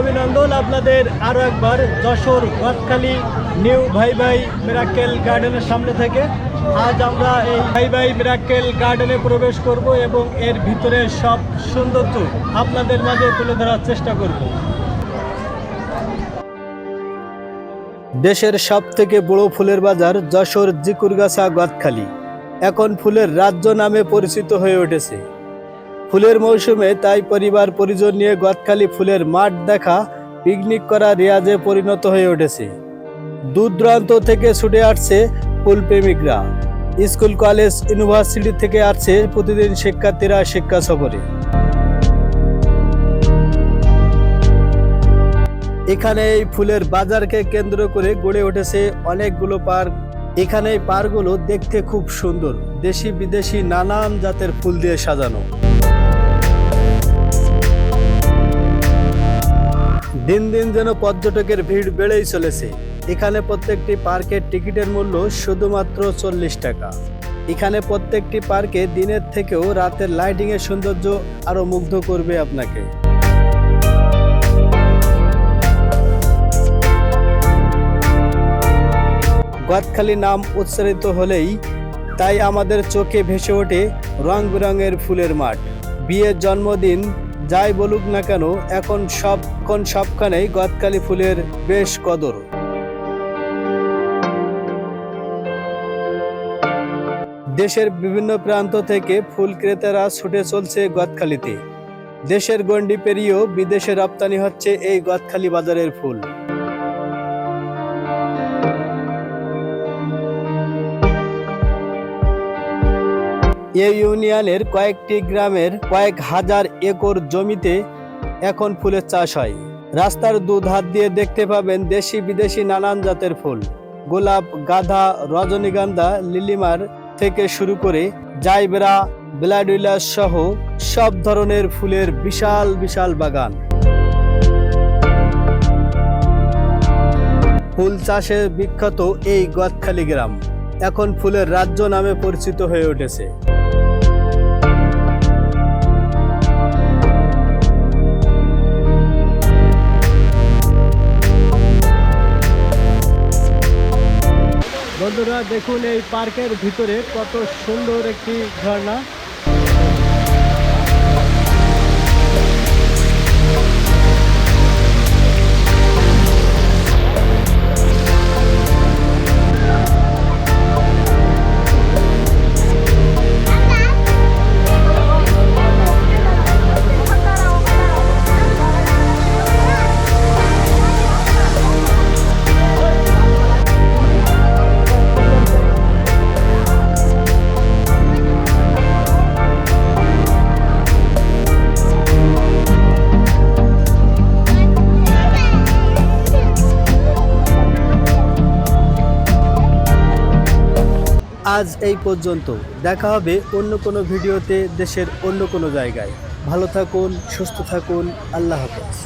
অভিনন্দন আপনাদের আরো একবার যশোর গদখালি নিউ ভাই ভাই মিরাক্কেল গার্ডেনের সামনে থেকে। আজ আমরা এই ভাই ভাই মিরাক্কেল গার্ডেনে প্রবেশ করব এবং এর ভিতরে সব সৌন্দর্য আপনাদের মাঝে তুলে ধরার চেষ্টা করব। দেশের সবথেকে বড় ফুলের বাজার যশোর জিকুরগাছা গদখালি এখন ফুলের রাজ্য নামে পরিচিত হয়ে উঠেছে। ফুলের মৌসুমে তাই পরিবার পরিজন নিয়ে গদখালি ফুলের মাঠ দেখা, পিকনিক করা রেয়াজে পরিণত হয়ে উঠেছে। দূর দূরান্ত থেকে ছুটে আসছে ফুল প্রেমিকরা। স্কুল কলেজ ইউনিভার্সিটি থেকে আসছে প্রতিদিন শিক্ষার্থীরা শিক্ষা সফরে। এখানে এই ফুলের বাজারকে কেন্দ্র করে গড়ে উঠেছে অনেকগুলো পার্ক। এখানে এই পার্কগুলো দেখতে খুব সুন্দর, দেশি বিদেশি নানান জাতের ফুল দিয়ে সাজানো। দিন দিন যেন পর্যটকের ভিড় বেড়েই চলেছে। এখানে প্রত্যেকটি পার্কের টিকিটের মূল্য শুধুমাত্র 40 টাকা। এখানে প্রত্যেকটি পার্কে দিনের থেকেও রাতের লাইটিং এর সৌন্দর্য আরো মুগ্ধ করবে আপনাকে। গদখালি নাম উচ্চারিত হলেই তাই আমাদের চোখে ভেসে ওঠে রং বেরঙের ফুলের মাঠ। বিয়ের জন্মদিন যাই বলুক না কেন, এখন সবখানেই গদখালি ফুলের বেশ কদর। দেশের বিভিন্ন প্রান্ত থেকে ফুল ক্রেতারা ছুটে চলছে গদখালিতে। দেশের গণ্ডি পেরিয়েও বিদেশে রপ্তানি হচ্ছে এই গদখালি বাজারের ফুল। এই ইউনিয়নের কয়েকটি গ্রামের কয়েক হাজার একর জমিতে এখন ফুলের চাষ হয়। রাস্তার দুধার দিয়ে দেখতে পাবেন দেশি বিদেশি নানান জাতের ফুল। গোলাপ, গাঁদা, রজনীগন্ধা, লিলিমার থেকে শুরু করে জাইবেরা, ব্লাডুইলাস সহ সব ধরনের ফুলের বিশাল বিশাল বাগান। ফুল চাষে বিখ্যাত এই গদখালি গ্রাম এখন ফুলের রাজ্য নামে পরিচিত হয়ে উঠেছে। বন্ধুরা দেখুন এই পার্কের ভিতরে কত সুন্দর একটি ঝর্ণা। আজ এই পর্যন্ত, দেখা হবে অন্য কোনো ভিডিওতে দেশের অন্য কোনো জায়গায়। ভালো থাকুন, সুস্থ থাকুন, আল্লাহ হাফেজ।